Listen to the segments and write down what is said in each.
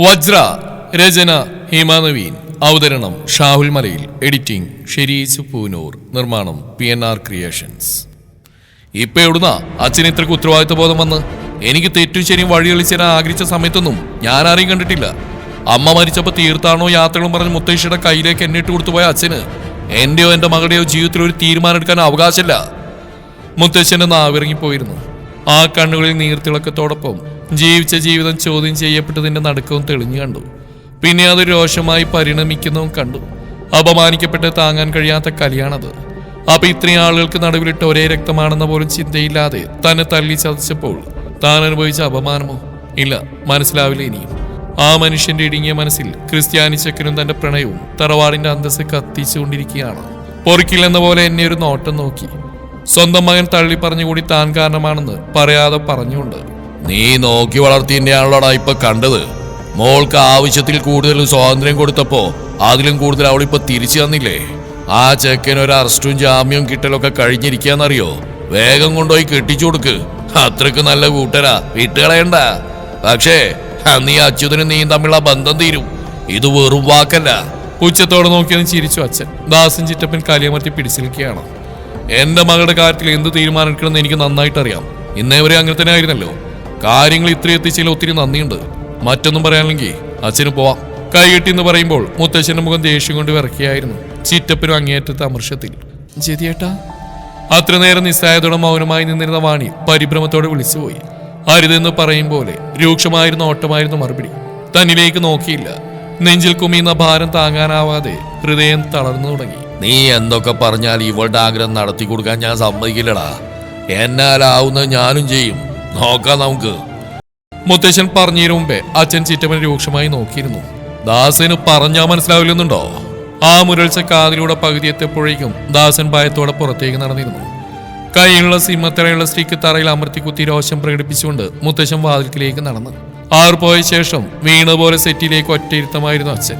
വജ്ര രചന ഹിമാനവീൻ അവതരണം ഷാഹുൽ മലയിൽ എഡിറ്റിംഗ് ഷെരീസ് പൂനൂർ നിർമ്മാണം PNR ക്രിയേഷൻസ്. ഇപ്പൊ എവിടുന്നാ അച്ഛന് ഇത്രക്ക് ഉത്തരവാദിത്വ ബോധം വന്ന്? എനിക്ക് തെറ്റും ശരിയും വഴികളിച്ചേരാൻ ആഗ്രഹിച്ച സമയത്തൊന്നും ഞാൻ ആരെയും കണ്ടിട്ടില്ല. അമ്മ മരിച്ചപ്പോ തീർത്ഥാടനോ യാത്രകളും പറഞ്ഞ് മുത്തശ്ശിയുടെ കയ്യിലേക്ക് എന്നെ ഇട്ട് കൊടുത്തുപോയ അച്ഛന് എന്റെയോ എന്റെ മകളുടെയോ ജീവിതത്തിൽ ഒരു തീരുമാനം എടുക്കാൻ അവകാശമില്ല. മുത്തശ്ശന്റെ നാവിറങ്ങിപ്പോയിരുന്നു. ആ കണ്ണുകളിൽ നീർത്തിളക്കത്തോടൊപ്പം ജീവിച്ച ജീവിതം ചോദ്യം ചെയ്യപ്പെട്ടതിന്റെ നടുക്കവും തെളിഞ്ഞു കണ്ടു. പിന്നെ അത് രോഷമായി പരിണമിക്കുന്നതും കണ്ടു. അപമാനിക്കപ്പെട്ട് താങ്ങാൻ കഴിയാത്ത കലിയാണത്. അപ്പൊ ഇത്രയും ആളുകൾക്ക് നടുവിലിട്ട് ഒരേ രക്തമാണെന്ന പോലും ചിന്തയില്ലാതെ തന്നെ തല്ലി ചതച്ചപ്പോൾ താൻ അനുഭവിച്ച അപമാനമോ? ഇല്ല, മനസ്സിലാവില്ല ഇനിയും. ആ മനുഷ്യന്റെ ഇടുങ്ങിയ മനസ്സിൽ ക്രിസ്ത്യാനി ചെക്കനും തന്റെ പ്രണയവും തറവാടിന്റെ അന്തസ്സ് കത്തിച്ചുകൊണ്ടിരിക്കുകയാണ്. പൊറിക്കില്ലെന്ന പോലെ എന്നെ ഒരു നോട്ടം നോക്കി. സ്വന്തം മകൻ തള്ളി പറഞ്ഞുകൂടി താൻ കാരണമാണെന്ന് പറയാതെ പറഞ്ഞുകൊണ്ട്, നീ നോക്കി വളർത്തിയെന്നെയാണല്ലോടാ ഇപ്പൊ കണ്ടത്. മോൾക്ക് ആവശ്യത്തിൽ കൂടുതൽ സ്വാതന്ത്ര്യം കൊടുത്തപ്പോ അതിലും കൂടുതൽ അവളിപ്പോ തിരിച്ചു തന്നില്ലേ? ആ ചെക്കന് ഒരു അറസ്റ്റും ജാമ്യവും കിട്ടലൊക്കെ കഴിഞ്ഞിരിക്കാന്നറിയോ? വേഗം കൊണ്ടുപോയി കെട്ടിച്ചു കൊടുക്ക്. അത്രക്ക് നല്ല കൂട്ടരാ, വിട്ടുകളയണ്ട. പക്ഷേ നീ അച്യുതനും നീയും തമ്മിലുള്ള ബന്ധം തീരും. ഇത് വെറും വാക്കല്ല. ഉച്ചത്തോടെ നോക്കിയെന്ന് ചിരിച്ചു അച്ഛൻ. ദാസൻ ചിറ്റപ്പൻ കലിയമർത്തി പിടിച്ചു നിൽക്കുകയാണ്. എന്റെ മകളുടെ കാര്യത്തിൽ എന്ത് തീരുമാനം എടുക്കണമെന്ന് എനിക്ക് നന്നായിട്ട് അറിയാം. ഇന്നേ വരെ അങ്ങനെ തന്നെ ആയിരുന്നല്ലോ. കാര്യങ്ങൾ ഇത്രയും എത്തിച്ചതിൽ ഒത്തിരി നന്ദിയുണ്ട്. മറ്റൊന്നും പറയാനില്ലെങ്കിൽ അച്ഛന് പോവാം. കൈകെട്ടി എന്ന് പറയുമ്പോൾ മുത്തച്ഛന്റെ മുഖം ദേഷ്യം കൊണ്ട് വിറക്കിയായിരുന്നു. ചിറ്റപ്പനും അങ്ങേയറ്റത്തെ അമർഷത്തിൽ, ജതിയേട്ടാ. അത്ര നേരം നിസ്സായതോടെ മൗനമായി നിന്നിരുന്ന വാണി പരിഭ്രമത്തോടെ വിളിച്ചുപോയി. അരുതെന്ന് പറയും പോലെ രൂക്ഷമായിരുന്ന ഓട്ടമായിരുന്നു മറുപടി. തന്നിലേക്ക് നോക്കിയില്ല. നെഞ്ചിൽ കുമിയുന്ന ഭാരം താങ്ങാനാവാതെ ഹൃദയം തളർന്നു തുടങ്ങി. നീ എന്തൊക്കെ പറഞ്ഞാൽ ഇവളുടെ ആഗ്രഹം നടത്തി കൊടുക്കാൻ ഞാൻ സമ്മതിക്കില്ലടാ. എന്നാലാവുന്നത് ഞാനും ചെയ്യും. നോക്കാം നമുക്ക്. മുത്തശ്ശൻ പറഞ്ഞതിനു മുമ്പേ അച്ഛൻ ചിറ്റപ്പനെ രൂക്ഷമായി നോക്കിയിരുന്നു. ദാസന് പറഞ്ഞാ മനസ്സിലാവില്ലെന്നുണ്ടോ? ആ മുരൾച്ച കാതിലൂടെ പകുതി എത്തിയപ്പോഴേക്കും ദാസൻ ഭയത്തോടെ പുറത്തേക്ക് നടന്നിരുന്നു. കൈയിലുള്ള സിമ്മത്തറയുള്ള സ്റ്റിക്ക് തറയിൽ അമർത്തി കുത്തി രോഷം പ്രകടിപ്പിച്ചുകൊണ്ട് മുത്തശ്ശൻ വാതിൽക്കിലേക്ക് നടന്നു. ആർ പോയ ശേഷം വീണ പോലെ സെറ്റിലേക്ക് ഒറ്റയിരുത്തമായിരുന്നു അച്ഛൻ.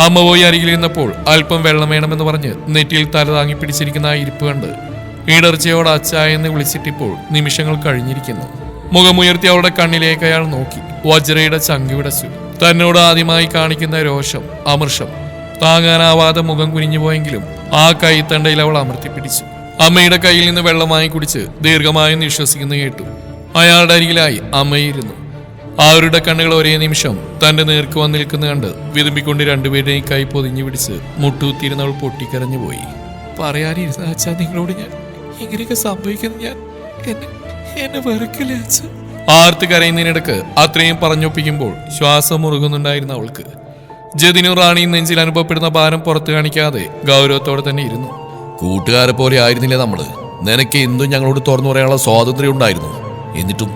അമ്മ പോയി അരികിലിരുന്നപ്പോൾ അല്പം വെള്ളം വേണമെന്ന് പറഞ്ഞ് നെറ്റിയിൽ തല താങ്ങി പിടിച്ചിരിക്കുന്ന ആ ഇരിപ്പ് കണ്ട് ഈടർച്ചയോട് അച്ചായെന്ന് വിളിച്ചിട്ടിപ്പോൾ നിമിഷങ്ങൾ കഴിഞ്ഞിരിക്കുന്നു. മുഖമുയർത്തി അവളുടെ കണ്ണിലേക്ക് അയാൾ നോക്കി. വജ്രയുടെ ചങ്ക് വിടച്ചു. തന്നോട് ആദ്യമായി കാണിക്കുന്ന രോഷം, അമർഷം താങ്ങാനാവാതെ മുഖം കുനിഞ്ഞു പോയെങ്കിലും ആ കൈത്തണ്ടയിൽ അവൾ അമർത്തിപ്പിടിച്ചു. അമ്മയുടെ കയ്യിൽ നിന്ന് വെള്ളം വാങ്ങി കുടിച്ച് ദീർഘമായി നിശ്വസിക്കുന്നു കേട്ടു. അയാളുടെ അരികിലായി അമ്മയിരുന്നു. അവരുടെ കണ്ണുകൾ ഒരേ നിമിഷം തന്റെ നേർക്ക് വന്ന് നിൽക്കുന്ന കണ്ട് വിതുമ്പിക്കൊണ്ട് രണ്ടുപേരുടെയും കൈ പൊതിഞ്ഞു പിടിച്ച് മുട്ടുകുത്തിയിരുന്നവൾ പൊട്ടിക്കരഞ്ഞു പോയി. പറയാനിരുന്ന അച്ഛാ, നിങ്ങളോട് ഞാൻ ഇങ്ങനെയൊക്കെ സംഭവിക്കുന്നത് ഞാൻ എന്നെ വെറുക്കില്ലേ അച്ഛ? ആർത്ത് കരയുന്നതിനിടക്ക് അത്രയും പറഞ്ഞൊപ്പിക്കുമ്പോൾ ശ്വാസം മുറുകുന്നുണ്ടായിരുന്ന അവൾക്ക് ജതിനും റാണിയും നെഞ്ചിൽ അനുഭവപ്പെടുന്ന ഭാരം പുറത്തു കാണിക്കാതെ ഗൗരവത്തോടെ തന്നെ ഇരുന്നു. കൂട്ടുകാരെ പോലെ ആയിരുന്നില്ലേ നമ്മള്? നിനക്ക് എന്തും ഞങ്ങളോട് തുറന്നു പറയാനുള്ള സ്വാതന്ത്ര്യം ഉണ്ടായിരുന്നു. എന്നിട്ടും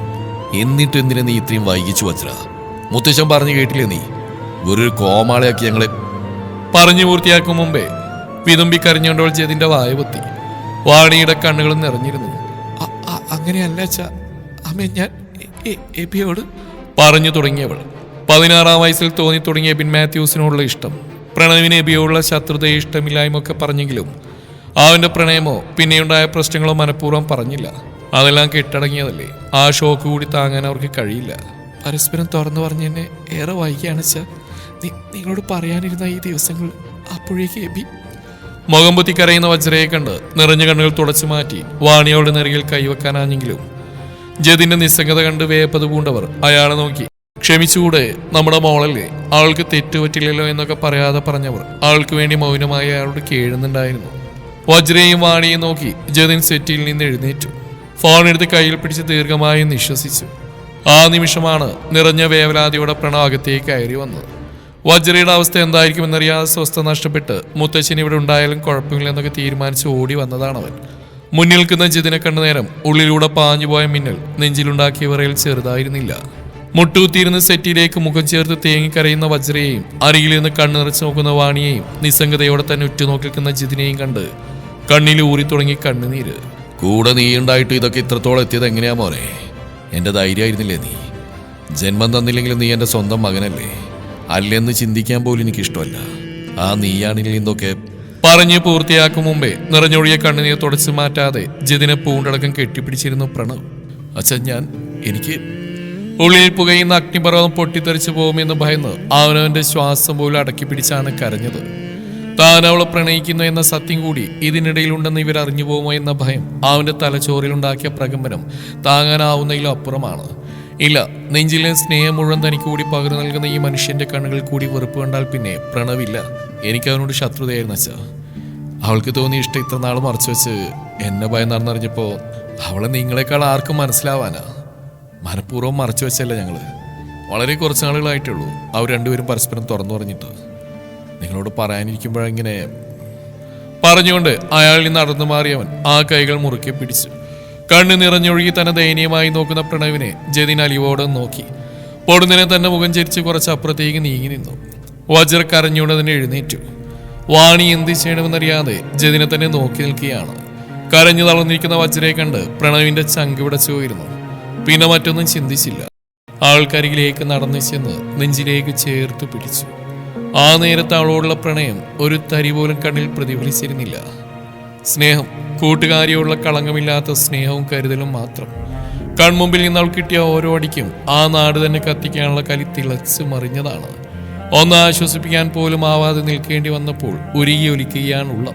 എന്തിനാ നീ ഇത്രയും വൈകിച്ചു വജ്ര? മുത്തശ്ശൻ പറഞ്ഞു കേട്ടില്ലേ? നീ ഒരു കോമാളിയാക്കി ഞങ്ങളെ. പറഞ്ഞു പൂർത്തിയാക്കും മുമ്പേ വിതുമ്പി കരഞ്ഞുകൊണ്ടവൾ ജതിന്റെ വായ പൊത്തി. വാണിയുടെ കണ്ണുകളും നിറഞ്ഞിരുന്നു. അങ്ങനെയല്ല അച്ഛാ, അമ്മ ഞാൻ എബിയോട് പറഞ്ഞു തുടങ്ങിയവൾ. 16-ാം വയസ്സിൽ തോന്നി തുടങ്ങിയ എബിൻ മാത്യൂസിനോടുള്ള ഇഷ്ടം, പ്രണവിന് എബിയോടുള്ള ശത്രുതയെ ഇഷ്ടമില്ലായ്മൊക്കെ പറഞ്ഞെങ്കിലും അവന്റെ പ്രണയമോ പിന്നെയുണ്ടായ പ്രശ്നങ്ങളോ മനഃപൂർവ്വം പറഞ്ഞില്ല. അതെല്ലാം കെട്ടടങ്ങിയതല്ലേ. ആ ഷോക്ക് കൂടി താങ്ങാൻ അവർക്ക് കഴിയില്ല. പരസ്പരം തുറന്നു പറഞ്ഞ് എന്നെ ഏറെ വൈകിയാണ് അച്ഛാ. നിങ്ങളോട് പറയാനിരുന്ന ഈ ദിവസങ്ങൾ അപ്പോഴേക്ക് എബി. മുഖം പൊത്തി കരയുന്ന വജ്രയെ കണ്ട് നിറഞ്ഞ കണ്ണുകൾ തുടച്ചു മാറ്റി വാണിയോട് നെറുകിൽ കൈവെക്കാനാഞ്ഞെങ്കിലും ജതിന്റെ നിസ്സംഗത കണ്ട് വേപ്പത് പൂണ്ടവർ അയാളെ നോക്കി, ക്ഷമിച്ചുകൂടെ, നമ്മുടെ മോളല്ലേ, അവൾക്ക് തെറ്റുപറ്റില്ലല്ലോ എന്നൊക്കെ പറയാതെ പറഞ്ഞവർ അവൾക്ക് വേണ്ടി മൗനമായി അയാളോട് കേഴുന്നുണ്ടായിരുന്നു. വജ്രയും വാണിയും നോക്കി ജതിൻ സെറ്റിൽ നിന്ന് എഴുന്നേറ്റു. ഫോൺ എടുത്ത് കയ്യിൽ പിടിച്ച് ദീർഘമായി നിശ്വസിച്ചു. ആ നിമിഷമാണ് നിറഞ്ഞ വേവലാതിയോടെ പ്രണവ് അകത്തേക്ക് കയറി വന്നത്. വജ്രയുടെ അവസ്ഥ എന്തായിരിക്കുമെന്നറിയാതെ സ്വസ്ഥ നഷ്ടപ്പെട്ട് മുത്തശ്ശൻ ഇവിടെ ഉണ്ടായാലും കുഴപ്പമില്ലെന്നൊക്കെ തീരുമാനിച്ച് ഓടി വന്നതാണവൻ. മുന്നിൽ നിൽക്കുന്ന ജിതിനെ കണ്ട നേരം ഉള്ളിലൂടെ പാഞ്ഞുപോയ മിന്നൽ നെഞ്ചിലുണ്ടാക്കിയ വിറയിൽ ചെറുതായിരുന്നില്ല. മുട്ടുകുത്തിയിരുന്ന് സെറ്റിലേക്ക് മുഖം ചേർത്ത് തേങ്ങിക്കരയുന്ന വജ്രയെയും അരികിൽ നിന്ന് കണ്ണു നിറച്ച് നോക്കുന്ന വാണിയെയും നിസ്സംഗതയോടെ തന്നെ ഉറ്റുനോക്കിക്കുന്ന ജിതിനെയും കണ്ട് കണ്ണിൽ ഊറി തുടങ്ങി കണ്ണുനീര്. കൂടെ നീ ഉണ്ടായിട്ട് ഇതൊക്കെ ഇത്രത്തോളം എത്തിയത് എങ്ങനെയാ മോനെ? എന്റെ ധൈര്യമായിരുന്നില്ലേ നീ? ജന്മം തന്നില്ലെങ്കിലും നീ എന്റെ സ്വന്തം മകനല്ലേ? അല്ലെന്ന് ചിന്തിക്കാൻ പോലും എനിക്കിഷ്ടമല്ല. ആ നീയാണെങ്കിൽ ഇതൊക്കെ പറഞ്ഞ് പൂർത്തിയാക്കും മുമ്പേ നിറഞ്ഞൊഴിയ കണ്ണുനീർ തുടച്ചു മാറ്റാതെ ജിതിനെ പൂണ്ടടക്കം കെട്ടിപ്പിടിച്ചിരുന്നു പ്രണവ്. അച്ഛൻ എനിക്ക് ഉള്ളിൽ പുകയുന്ന അഗ്നിപർവ്വതം പൊട്ടിത്തെറിച്ചു പോകുമെന്ന് ഭയന്ന് അവനവന്റെ ശ്വാസം പോലും അടക്കി പിടിച്ചാണ് കരഞ്ഞത്. താൻ അവളെ പ്രണയിക്കുന്നു എന്ന സത്യം കൂടി ഇതിനിടയിലുണ്ടെന്ന് ഇവർ അറിഞ്ഞു പോകുമോ എന്ന ഭയം അവന്റെ തലച്ചോറിലുണ്ടാക്കിയ പ്രകമ്പനം താങ്ങാനാവുന്നതിലും അപ്പുറമാണ്. ഇല്ല, നെഞ്ചിലെ സ്നേഹം മുഴുവൻ തനിക്ക് കൂടി പകർന്നു നൽകുന്ന ഈ മനുഷ്യന്റെ കണ്ണുകൾ കൂടി വെറുപ്പ് കണ്ടാൽ പിന്നെ പ്രണവില്ല. എനിക്ക് അവനോട് ശത്രുതയായിരുന്നു അച്ഛാ. അവൾക്ക് തോന്നിയ ഇഷ്ടം ഇത്ര നാൾ മറച്ചു വെച്ച് എന്നെ ഭയം നടന്നറിഞ്ഞപ്പോ അവളെ നിങ്ങളെക്കാൾ ആർക്കും മനസ്സിലാവാനാ. മനഃപൂർവ്വം മറച്ചു വെച്ചല്ല ഞങ്ങള്. വളരെ കുറച്ച് നാളുകളായിട്ടുള്ളൂ അവർ രണ്ടുപേരും പരസ്പരം തുറന്നു പറഞ്ഞിട്ട്. നിങ്ങളോട് പറയാനിരിക്കുമ്പോഴെങ്ങനെ പറഞ്ഞുകൊണ്ട് അയാളിൽ നിന്ന് നടന്നു മാറിയവൻ ആ കൈകൾ മുറുക്കെ പിടിച്ചു. കണ്ണ് നിറഞ്ഞൊഴുകി തന്നെ ദയനീയമായി നോക്കുന്ന പ്രണവിനെ ജതിൻ അലിവോടെ നോക്കി. പൊടുന്നതിനെ തന്നെ മുഖം ചരിച്ച് കുറച്ച് അപ്പുറത്തേക്ക് നീങ്ങി നിന്നു. വജ്ര കരഞ്ഞുകൊണ്ട് തന്നെ എഴുന്നേറ്റു. വാണി എന്ത് ചെയ്യണമെന്നറിയാതെ ജതിനെ തന്നെ നോക്കി നിൽക്കുകയാണ്. കരഞ്ഞു തളർന്നിരിക്കുന്ന വജ്രയെ കണ്ട് പ്രണവിന്റെ ചങ്ക് വിടച്ചു പോയിരുന്നു. പിന്നെ മറ്റൊന്നും ചിന്തിച്ചില്ല. ആൾക്കരികിലേക്ക് നടന്നു ചെന്ന് നെഞ്ചിലേക്ക് ചേർത്ത് പിടിച്ചു. ആ നേരത്തെ അവളോടുള്ള പ്രണയം ഒരു തരി പോലും കണ്ണിൽ പ്രതിഫലിച്ചിരുന്നില്ല. സ്നേഹം, കൂട്ടുകാരിയോടുള്ള കളങ്കമില്ലാത്ത സ്നേഹവും കരുതലും മാത്രം. കൺമുമ്പിൽ നിന്ന് അവൾ കിട്ടിയ ഓരോ അടിക്കും ആ നാട് തന്നെ കത്തിക്കാനുള്ള കലി തിളച്ച് മറിഞ്ഞതാണ്. ഒന്ന് ആശ്വസിപ്പിക്കാൻ പോലും ആവാതെ നിൽക്കേണ്ടി വന്നപ്പോൾ ഉരുകി ഒലിക്കുകയാണുള്ള.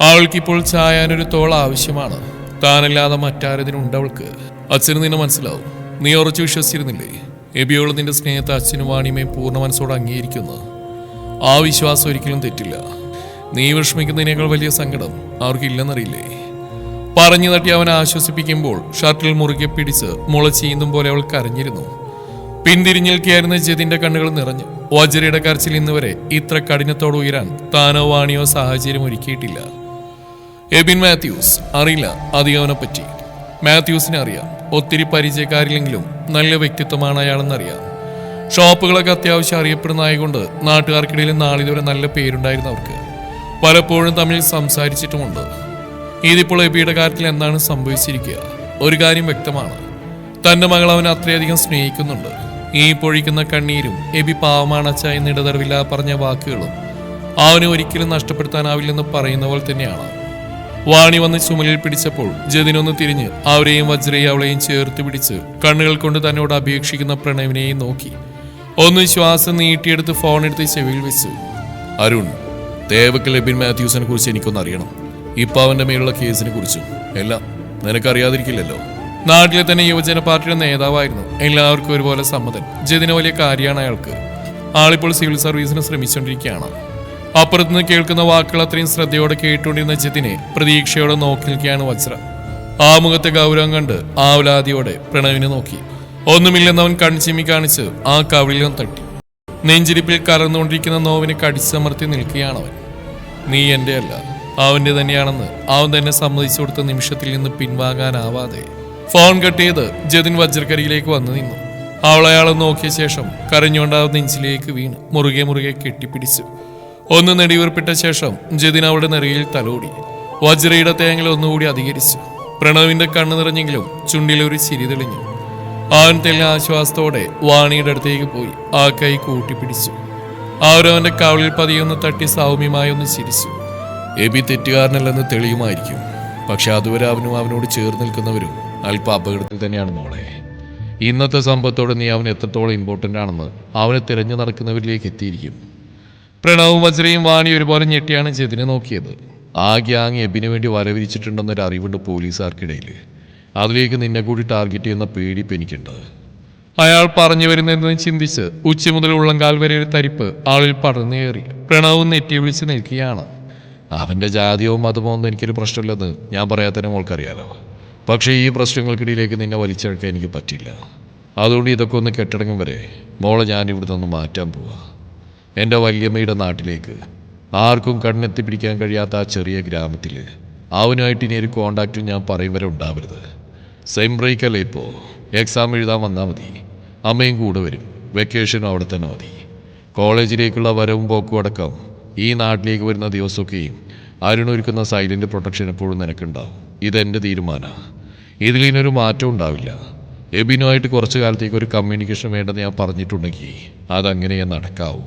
അവൾക്കിപ്പോൾ ചായാനൊരു തോൾ ആവശ്യമാണ്. താനല്ലാതെ മറ്റാരതിനുണ്ടവൾക്ക്. അച്ഛന് നിന്നെ മനസ്സിലാവും. നീ ഉറച്ചു വിശ്വസിച്ചിരുന്നില്ലേ എബിയോട് നിന്റെ സ്നേഹത്തെ അച്ഛനും വാണിയുമേയും പൂർണ്ണ മനസ്സോടെ അംഗീകരിക്കുന്നു. ആ വിശ്വാസം ഒരിക്കലും തെറ്റില്ല. നീ വിഷമിക്കുന്നതിനേക്കാൾ വലിയ സങ്കടം അവർക്കില്ലെന്നറിയില്ലേ? പറഞ്ഞു തട്ടി അവനെ ആശ്വസിപ്പിക്കുമ്പോൾ ഷർട്ടിൽ മുറുകെ പിടിച്ച് മുളച്ചീന്തും പോലെ അവൾ കരഞ്ഞിരുന്നു. പിന്തിരിഞ്ഞിൽക്കായിരുന്ന ജതിന്റെ കണ്ണുകൾ നിറഞ്ഞു. വജ്രയുടെ കരച്ചിൽ ഇന്നുവരെ ഇത്ര കഠിനത്തോടെ ഉയരാൻ താനോ വാണിയോ സാഹചര്യം ഒരുക്കിയിട്ടില്ല. എബിൻ മാത്യൂസ് അറിയില്ല അധികം അവനെ പറ്റി. മാത്യൂസിനെ അറിയാം. ഒത്തിരി പരിചയക്കാരില്ലെങ്കിലും നല്ല വ്യക്തിത്വമാണ് അയാളെന്നറിയാം. ഷോപ്പുകളൊക്കെ അത്യാവശ്യം അറിയപ്പെടുന്നതായതുകൊണ്ട് നാട്ടുകാർക്കിടയിൽ നാളിതുവരെ നല്ല പേരുണ്ടായിരുന്നു അവർക്ക്. പലപ്പോഴും തമ്മിൽ സംസാരിച്ചിട്ടുമുണ്ട്. ഇതിപ്പോൾ എബിയുടെ കാര്യത്തിൽ എന്താണ് സംഭവിച്ചിരിക്കുക? ഒരു കാര്യം വ്യക്തമാണ്, തന്റെ മകൾ അവൻ അത്രയധികം സ്നേഹിക്കുന്നുണ്ട്. ഈ പൊഴിക്കുന്ന കണ്ണീരും എബി പാവമാണ് അച്ഛ എന്ന് ഇടതടവില്ലാതെ പറഞ്ഞ വാക്കുകളും അവനെ ഒരിക്കലും നഷ്ടപ്പെടുത്താനാവില്ലെന്ന് പറയുന്ന പോലെ തന്നെയാണ്. വാണി വന്ന് ചുമലിൽ പിടിച്ചപ്പോൾ ജതിനൊന്ന് തിരിഞ്ഞ് അവരെയും വജ്രയും അവളെയും ചേർത്ത് പിടിച്ച് കണ്ണുകൾ കൊണ്ട് തന്നോട് അപേക്ഷിക്കുന്ന പ്രണവിനെയും നോക്കി. ഒന്ന് ശ്വാസം നീട്ടിയെടുത്ത് ഫോണെടുത്ത് ചെവിയിൽ വെച്ചു. അരുൺ, ദേവക്കൽ എബിൻ മാത്യൂസിനെ കുറിച്ച് എനിക്കൊന്ന് അറിയണം. ഇപ്പൊ അവന്റെ മേലുള്ള കേസിനെ കുറിച്ചും എല്ലാം നിനക്കറിയാതിരിക്കില്ലല്ലോ. നാട്ടിലെ തന്നെ യുവജന പാർട്ടിയുടെ നേതാവായിരുന്നു. എല്ലാവർക്കും ഒരുപോലെ സമ്മതൻ. ജതിന് വലിയ കാര്യമാണ് അയാൾക്ക്. ആളിപ്പോൾ സിവിൽ സർവീസിന് ശ്രമിച്ചുകൊണ്ടിരിക്കുകയാണ്. അപ്പുറത്തുനിന്ന് കേൾക്കുന്ന വാക്കുകൾ അത്രയും ശ്രദ്ധയോടെ കേട്ടുകൊണ്ടിരുന്ന ജതിനെ പ്രതീക്ഷയോടെ നോക്കി നിൽക്കുകയാണ് വജ്ര. ആ മുഖത്തെ ഗൗരവം കണ്ട് ആവലാതിയോടെ പ്രണവിനെ നോക്കി. ഒന്നുമില്ലെന്നവൻ കൺചിമ്മി കാണിച്ച് ആ കവിളിലും തട്ടി. നെഞ്ചിരിപ്പിൽ കറന്നുകൊണ്ടിരിക്കുന്ന നോവിനെ കടിച്ചമർത്തി നിൽക്കുകയാണവൻ. നീ എൻ്റെ അല്ല, അവൻ്റെ തന്നെയാണെന്ന് അവൻ തന്നെ സമ്മതിച്ചു കൊടുത്ത നിമിഷത്തിൽ നിന്ന് പിൻവാങ്ങാനാവാതെ ഫോൺ കട്ട് ചെയ്ത് ജതിൻ വജ്രക്കരിയിലേക്ക് വന്നു നിന്നു. അവളയാളെ നോക്കിയ ശേഷം കരഞ്ഞുകൊണ്ട് ആ നെഞ്ചിലേക്ക് വീണ് മുറുകെ മുറുകെ കെട്ടിപ്പിടിച്ചു. ഒന്ന് നെടിവീർപ്പിട്ട ശേഷം ജതിൻ അവളുടെ നെറിയിൽ തലോടി. വജ്രയുടെ തേങ്ങൽ ഒന്നുകൂടി അധികരിച്ചു. പ്രണവിന്റെ കണ്ണു നിറഞ്ഞെങ്കിലും ചുണ്ടിലൊരു ചിരി തെളിഞ്ഞു. അവൻ തെല്ല ആശ്വാസത്തോടെ വാണിയുടെ അടുത്തേക്ക് പോയി ആ കൈ കൂട്ടിപ്പിടിച്ചു. അവരവന്റെ കവളിൽ പതിയൊന്ന് തട്ടി സൗമ്യമായി ഒന്ന് ചിരിച്ചു. എബി തെറ്റുകാരനല്ലെന്ന് തെളിയുമായിരിക്കും. പക്ഷെ അതുവരെ അവനും അവനോട് ചേർന്ന് നിൽക്കുന്നവരും അല്പ അപകടത്തിൽ തന്നെയാണ് മോളെ. ഇന്നത്തെ സമ്പത്തോടെ നീ അവൻ എത്രത്തോളം ഇമ്പോർട്ടൻ്റ് ആണെന്ന് അവനെ തിരഞ്ഞു നടക്കുന്നവരിലേക്ക് എത്തിയിരിക്കും. പ്രണവും വജ്രയും വാണി ഒരുപോലെ ഞെട്ടിയാണ് ജതിനെ നോക്കിയത്. ആ ഗ്യാങ് എബിന് വേണ്ടി വരവിരിച്ചിട്ടുണ്ടെന്നൊരു അറിവുണ്ട് പോലീസുകാർക്കിടയിൽ. അതിലേക്ക് നിന്നെ കൂടി ടാർഗറ്റ് ചെയ്യുന്ന പേടിപ്പ് എനിക്കുണ്ട്. അയാൾ പറഞ്ഞു വരുന്നതെന്ന് ചിന്തിച്ച് ഉച്ച മുതൽ ഉള്ളങ്കാൽ വരെ ഒരു തരിപ്പ് ആളിൽ പടർന്നേറി. പ്രണവും നെറ്റി വിളിച്ച് നിൽക്കുകയാണ്. അവൻ്റെ ജാതിയോ മതമോ ഒന്നും എനിക്കൊരു പ്രശ്നമില്ലെന്ന് ഞാൻ പറയാത്തന്നെ മോൾക്കറിയാലോ. പക്ഷേ ഈ പ്രശ്നങ്ങൾക്കിടയിലേക്ക് നിന്നെ വലിച്ചെടുക്കാൻ എനിക്ക് പറ്റില്ല. അതുകൊണ്ട് ഇതൊക്കെ ഒന്ന് കെട്ടടങ്ങും വരെ മോളെ ഞാൻ ഇവിടെ നിന്ന് മാറ്റാൻ പോവാ. എൻ്റെ വല്യമ്മയുടെ നാട്ടിലേക്ക്, ആർക്കും കണ്ണെത്തിപ്പിടിക്കാൻ കഴിയാത്ത ആ ചെറിയ ഗ്രാമത്തിൽ അവനുമായിട്ട് ഇനി ഒരു കോണ്ടാക്റ്റും ഞാൻ പറയും വരെ ഉണ്ടാവരുത്. സെയിം ബ്രേക്കല്ലേ ഇപ്പോൾ, എക്സാം എഴുതാൻ വന്നാൽ മതി. അമ്മയും കൂടെ വരും. വെക്കേഷനും അവിടെ തന്നെ മതി. കോളേജിലേക്കുള്ള വരവും പോക്കും അടക്കം ഈ നാട്ടിലേക്ക് വരുന്ന ദിവസമൊക്കെയും അരുണൊരുക്കുന്ന സൈലൻ്റ് പ്രൊട്ടക്ഷൻ എപ്പോഴും നിനക്കുണ്ടാവും. ഇതെൻ്റെ തീരുമാനമാണ്. ഇതിലിനൊരു മാറ്റം ഉണ്ടാവില്ല. എബിനുമായിട്ട് കുറച്ചു കാലത്തേക്ക് ഒരു കമ്മ്യൂണിക്കേഷൻ വേണ്ടെന്ന് ഞാൻ പറഞ്ഞിട്ടുണ്ടെങ്കിൽ അതങ്ങനെ നടക്കാവൂ.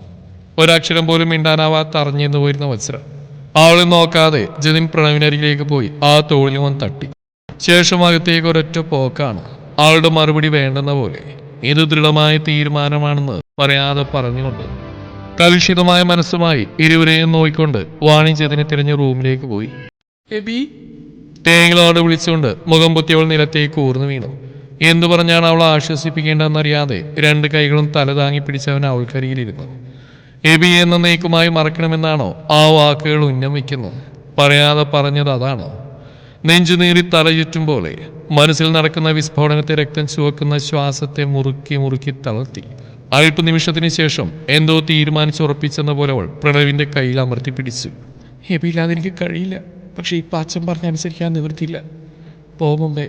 ഒരക്ഷരം പോലും മിണ്ടാനാവാത്ത അറിഞ്ഞെന്ന് പോയിരുന്ന വത്സര അവളെ നോക്കാതെ ജതിൻ പ്രണവിനരികിലേക്ക് പോയി ആ തോളിൽ വന്ന് തട്ടി. ശേഷം അകത്തേക്ക് ഒരൊറ്റ പോക്കാണ്. അവളുടെ മറുപടി വേണ്ടെന്ന പോലെ. ഇത് ദൃഢമായ തീരുമാനമാണെന്ന് പറയാതെ പറഞ്ഞുകൊണ്ട് കലുഷിതമായ മനസ്സുമായി ഇരുവരെയും നോയിക്കൊണ്ട് വാണിജ്യതിനെ തിരഞ്ഞ റൂമിലേക്ക് പോയി. എബി തേങ്ങളോട് വിളിച്ചുകൊണ്ട് മുഖം പൊത്തിയവൾ നിലത്തേക്ക് ഊർന്നു വീണു. എന്തു പറഞ്ഞാണ് അവളെ ആശ്വസിപ്പിക്കേണ്ടതെന്നറിയാതെ രണ്ട് കൈകളും തല താങ്ങി പിടിച്ചവൻ അവൾക്കരികിലിരുന്നു. എബി എന്ന നീക്കുമായി മറക്കണമെന്നാണോ ആ വാക്കുകൾ ഉന്നം വയ്ക്കുന്നത്? പറയാതെ പറഞ്ഞത് അതാണോ? നെഞ്ചുനീറി തല ചുറ്റും പോലെ മനസ്സിൽ നടക്കുന്ന വിസ്ഫോടനത്തെ രക്തം ചുവക്കുന്ന ശ്വാസത്തെ മുറുക്കി മുറുക്കി തളർത്തി. അല്പനിമിഷത്തിന് ശേഷം എന്തോ തീരുമാനിച്ചുറപ്പിച്ചെന്ന പോലെ അവൾ പ്രണവിന്റെ കയ്യിൽ അമർത്തി പിടിച്ചു. എബിയില്ലാതെ എനിക്ക് കഴിയില്ല. പക്ഷെ ഇപ്പം അച്ഛൻ പറഞ്ഞനുസരിക്കാൻ നിവൃത്തിയില്ല. പോകും മുമ്പേ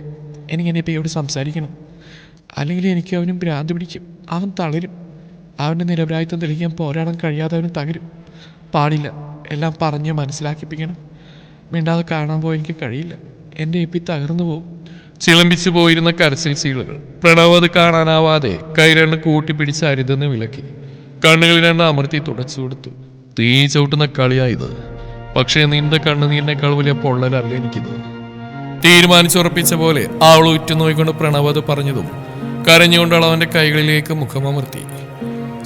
എനിക്കെന്നെ എബിയോട് സംസാരിക്കണം. അല്ലെങ്കിൽ എനിക്ക് അവനും ഭ്രാന്ത് പിടിക്കും. അവൻ തളരും. അവൻ്റെ നിരപരാധിത്വം തെളിയിക്കാൻ പോരാടാൻ കഴിയാതെ അവന് തകരും. പാടില്ല. എല്ലാം പറഞ്ഞ് മനസ്സിലാക്കിപ്പിക്കണം. മിണ്ടാതെ കാണാൻ പോയി എനിക്ക് കഴിയില്ല. എൻ്റെ എബി തകർന്നു പോകും. ചിലമ്പിച്ചു പോയിരുന്ന കരച്ചിൽ സീളുകൾ പ്രണവ് അത് കാണാനാവാതെ കൈ രണ്ട് കൂട്ടിപ്പിടിച്ച് അരുതെന്ന് വിലക്കി. കണ്ണുകളിൽ രണ്ട് അമർത്തി തുടച്ചു കൊടുത്തു. തീ ചവിട്ടുന്ന കളിയായത്. പക്ഷേ നിന്റെ കണ്ണുനീരിനേക്കാൾ വലിയ പൊള്ളലല്ല എനിക്കിത്. തീരുമാനിച്ചുറപ്പിച്ച പോലെ അവൾ ഉറ്റുനോയിക്കൊണ്ട് പ്രണവ് അത് പറഞ്ഞതും കരഞ്ഞുകൊണ്ട് അവന്റെ കൈകളിലേക്ക് മുഖമമർത്തി.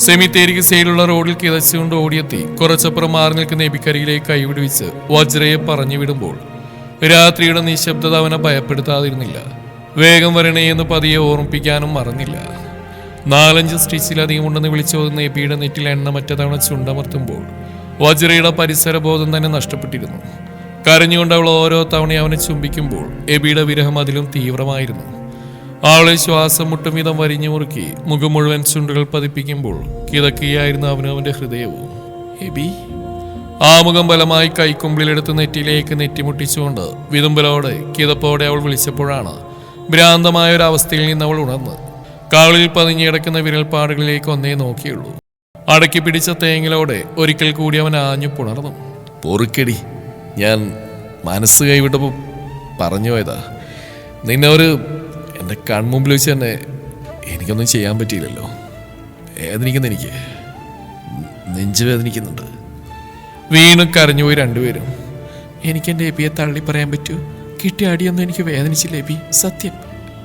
സെമിത്തേരിക്ക് സൈഡിലുള്ള റോഡിൽ കിതച്ചുകൊണ്ട് ഓടിയെത്തി കുറച്ചപ്പുറം മാറി നിൽക്കുന്ന എബിക്കരികിലേക്ക് കൈവിടുവിച്ച് വജ്രയെ പറഞ്ഞു വിടുമ്പോൾ രാത്രിയുടെ നിശബ്ദത അവനെ ഭയപ്പെടുത്താതിരുന്നില്ല. വേഗം വരണേ എന്ന് പതിയെ ഓർമ്മിപ്പിക്കാനും മറന്നില്ല. 4-5 സ്റ്റിച്ചിലധികം ഉണ്ടെന്ന് വിളിച്ചോതുന്ന എബിയുടെ നെറ്റിൽ എണ്ണമറ്റ തവണ ചുണ്ടമർത്തുമ്പോൾ വജ്രയുടെ പരിസരബോധം തന്നെ നഷ്ടപ്പെട്ടിരുന്നു. കരഞ്ഞുകൊണ്ട് അവൾ ഓരോ തവണയും അവനെ ചുംബിക്കുമ്പോൾ എബിയുടെ വിരഹം അതിലും തീവ്രമായിരുന്നു. അവളെ ശ്വാസം മുട്ടും വിധം വരിഞ്ഞു മുറുക്കി മുഖം മുഴുവൻ ചുണ്ടുകൾ പതിപ്പിക്കുമ്പോൾ കിതക്കുകയായിരുന്നു അവനവന്റെ ഹൃദയവും. എബി ആ മുഖം ബലമായി കൈക്കുമ്പിളിലെടുത്ത് നെറ്റിയിലേക്ക് നെറ്റിമുട്ടിച്ചുകൊണ്ട് വിതുമ്പലോടെ കിതപ്പോടെ അവൾ വിളിച്ചപ്പോഴാണ് ഭ്രാന്തമായ ഒരു അവസ്ഥയിൽ നിന്ന് അവൾ ഉണർന്ന് കാവലിൽ പതിഞ്ഞിടക്കുന്ന വിരൽപ്പാടുകളിലേക്ക് ഒന്നേ നോക്കിയുള്ളൂ. അടക്കി പിടിച്ച തേങ്ങലോടെ ഒരിക്കൽ കൂടി അവൻ ആഞ്ഞു പുണർന്നു. പൊറുക്കടി, ഞാൻ മനസ്സ് കൈവിട്ടപ്പോൾ പറഞ്ഞു പോയതാ. നിന്നെ ഒരു എൻ്റെ കൺമുമ്പിൽ വെച്ച് തന്നെ എനിക്കൊന്നും ചെയ്യാൻ പറ്റിയില്ലല്ലോ. വേദനിക്കുന്ന എനിക്ക് നെഞ്ചു വേദനിക്കുന്നുണ്ട്. വീണ്ടും കരഞ്ഞുപോയി രണ്ടുപേരും. എനിക്കെൻ്റെ എബിയെ തള്ളി പറയാൻ പറ്റൂ? കിട്ടിയ അടിയൊന്നും എനിക്ക് വേദനിച്ചില്ല എബി. സത്യം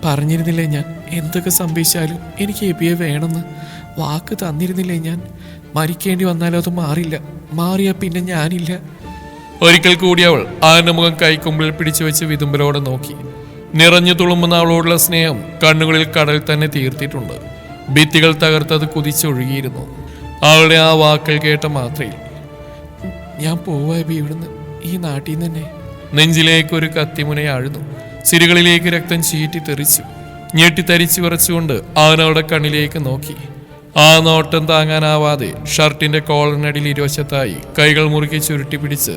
പറഞ്ഞിരുന്നില്ലേ ഞാൻ? എന്തൊക്കെ സംഭവിച്ചാലും എനിക്ക് എബിയെ വേണമെന്ന് വാക്ക് തന്നിരുന്നില്ലേ ഞാൻ? മരിക്കേണ്ടി വന്നാലും അത് മാറില്ല. മാറിയാ പിന്നെ ഞാനില്ല. ഒരിക്കൽ കൂടി അവൾ അവന്റെ മുഖം കൈക്കുമ്പിൽ പിടിച്ചു വെച്ച് വിതുമ്പലോടെ നോക്കി. നിറഞ്ഞു തുളുമ്പുന്ന അവളോടുള്ള സ്നേഹം കണ്ണുകളിൽ കടൽ തന്നെ തീർത്തിട്ടുണ്ട്. ഭിത്തികൾ തകർത്തത് കുതിച്ചൊഴുകിയിരുന്നു. അവളുടെ ആ വാക്കുകൾ കേട്ട മാത്രയിൽ ഞാൻ പോവാ എബി ഇവിടുന്ന്, ഈ നാട്ടിൽ നിന്ന് തന്നെ. നെഞ്ചിലേക്ക് ഒരു കത്തിമുനയാഴുന്നു. സിരികളിലേക്ക് രക്തം ചീറ്റി തെറിച്ചു. ഞെട്ടിത്തരിച്ചു വിറച്ചുകൊണ്ട് അവനവളുടെ കണ്ണിലേക്ക് നോക്കി. ആ നോട്ടം താങ്ങാനാവാതെ ഷർട്ടിന്റെ കോളറിനടിയിൽ ഇരുവശത്തായി കൈകൾ മുറുക്കി ചുരുട്ടി പിടിച്ച്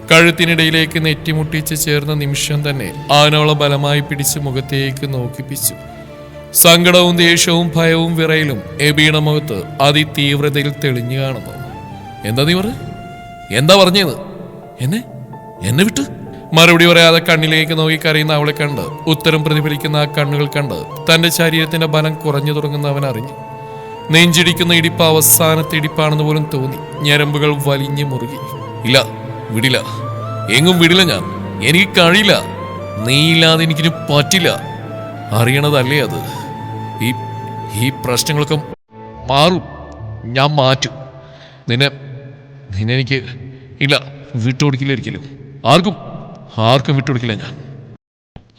കഴുത്തിനിടയിലേക്ക് നെറ്റിമുട്ടിച്ച് ചേർന്ന നിമിഷം തന്നെ അവനവളെ ബലമായി പിടിച്ച് മുഖത്തേക്ക് നോക്കിപ്പിച്ചു. സങ്കടവും ദേഷ്യവും ഭയവും വിറയലും എബിയുടെ മുഖത്ത് അതിതീവ്രതയിൽ തെളിഞ്ഞു കാണുന്നു. എന്താ നീ എന്താ പറഞ്ഞത്? എന്നെ വിട്ട് മറുപടി പറയാതെ കണ്ണിലേക്ക് നോക്കി കരയുന്ന അവളെ കണ്ട് ഉത്തരം പ്രതിഫലിക്കുന്ന ആ കണ്ണുകൾ കണ്ട് തന്റെ ശരീരത്തിന്റെ ബലം കുറഞ്ഞു തുടങ്ങുന്ന അവൻ അറിഞ്ഞു. നെഞ്ചിടിക്കുന്ന ഇടിപ്പ് അവസാനത്തെ ഇടിപ്പാണെന്ന് പോലും തോന്നി. ഞരമ്പുകൾ വലിഞ്ഞു മുറുകി. ഇല്ല, വിടില്ല, എങ്ങും വിടില്ല ഞാൻ. എനിക്ക് കഴിയില്ല. നീയില്ലാതെ എനിക്കിന് പറ്റില്ല. അറിയണതല്ലേ അത്? ഈ പ്രശ്നങ്ങളൊക്കെ മാറും. ഞാൻ മാറ്റും. നിന്നെ എനിക്ക് ഇല്ല, വിട്ടുകൊടുക്കില്ല ഒരിക്കലും. ആർക്കും വിട്ടുകൊടുക്കില്ല ഞാൻ.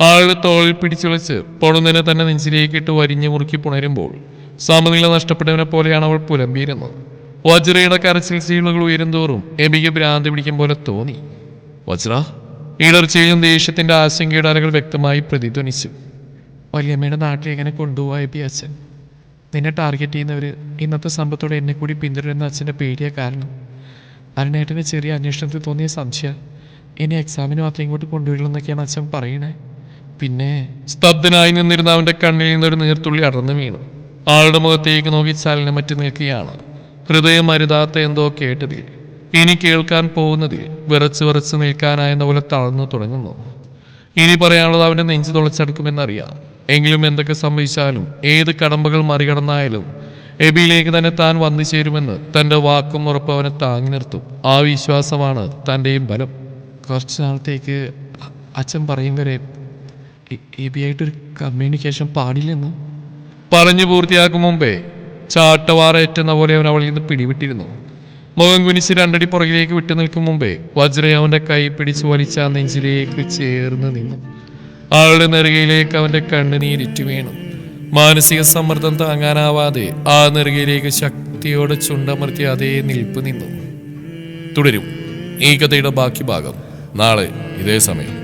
ആളുടെ തോളിൽ പിടിച്ചുളച്ച് പൊടുന്നതിനെ തന്നെ നെഞ്ചിലേക്ക് ഇട്ട് വരിഞ്ഞു മുറുക്കി പുണരുമ്പോൾ സമനില നഷ്ടപ്പെട്ടവനെ പോലെയാണ് അവൾ പുലമ്പിയിരുന്നത്. വജ്രയുടെ കരച്ചിൽ സീളുകൾ ഉയരുന്തോറും എബിക്ക് ഭ്രാന്തി പിടിക്കും പോലെ തോന്നി. വജ്ര ഇടർച്ചയും ദേഷ്യത്തിന്റെ ആശങ്കയുടെ അലകൾ വ്യക്തമായി പ്രതിധ്വനിച്ചു. വലിയമ്മയുടെ നാട്ടിൽ എങ്ങനെ കൊണ്ടുപോവാ എബി അച്ഛൻ? നിന്നെ ടാർഗറ്റ് ചെയ്യുന്നവർ ഇന്നത്തെ സമ്പത്തോടെ എന്നെ കൂടി പിന്തുടരുന്ന അച്ഛൻ്റെ പേടിയ കാരണം. അരുണേട്ടൻ്റെ ചെറിയ അന്വേഷണത്തിൽ തോന്നിയ സംശയം ഇനി എക്സാമിന് മാത്രം ഇങ്ങോട്ട് കൊണ്ടുവരില്ലെന്നൊക്കെയാണ് അച്ഛൻ പറയണേ. പിന്നെ സ്തബ്ധനായി നിന്നിരുന്ന അവൻ്റെ കണ്ണിൽ നിന്നൊരു നീർത്തുള്ളി അടർന്നു വീണു. ആളുടെ മുഖത്തേക്ക് നോക്കി ചലനം മറ്റു നിൽക്കുകയാണ്. ഹൃദയം അരുതാത്ത എന്തോ കേട്ടതിൽ ഇനി കേൾക്കാൻ പോകുന്നതിൽ വിറച്ച് നിൽക്കാനായെന്ന പോലെ തളർന്നു തുടങ്ങുന്നു. ഇനി പറയാനുള്ളത് അവൻ്റെ നെഞ്ചു തുളച്ചെടുക്കുമെന്നറിയാം. എങ്കിലും എന്തൊക്കെ സംഭവിച്ചാലും ഏത് കടമ്പകൾ മറികടന്നായാലും എബിയിലേക്ക് തന്നെ താൻ വന്നു ചേരുമെന്ന് തൻ്റെ വാക്കും ഉറപ്പ് അവനെ താങ്ങി നിർത്തും. ആ വിശ്വാസമാണ് തൻ്റെയും ബലം. കുറച്ച് നാളത്തേക്ക് അച്ഛൻ പറയും വരെ എബിയായിട്ടൊരു കമ്മ്യൂണിക്കേഷൻ പാടില്ലെന്ന്. പറഞ്ഞു പൂർത്തിയാക്കും മുമ്പേ ചാട്ടവാറേറ്റുന്ന പോലെ അവൻ അവളിൽ നിന്ന് പിടിവിട്ടിരുന്നു. മുഖം കുനിച്ച് രണ്ടടി പുറകിലേക്ക് വിട്ടു നിൽക്കും മുമ്പേ വജ്ര അവന്റെ കൈ പിടിച്ച് വലിച്ച ആ നെഞ്ചിലേക്ക് ചേർന്ന് നിന്നു. അവളുടെ നെറുകയിലേക്ക് അവന്റെ കണ്ണുനീരിറ്റു വീണു. മാനസിക സമ്മർദ്ദം താങ്ങാനാവാതെ ആ നെറുകയിലേക്ക് ശക്തിയോടെ ചുണ്ടമർത്തി അതേ നിൽപ്പ് നിന്നു. തുടരും ഈ കഥയുടെ ബാക്കി ഭാഗം നാളെ ഇതേ സമയം.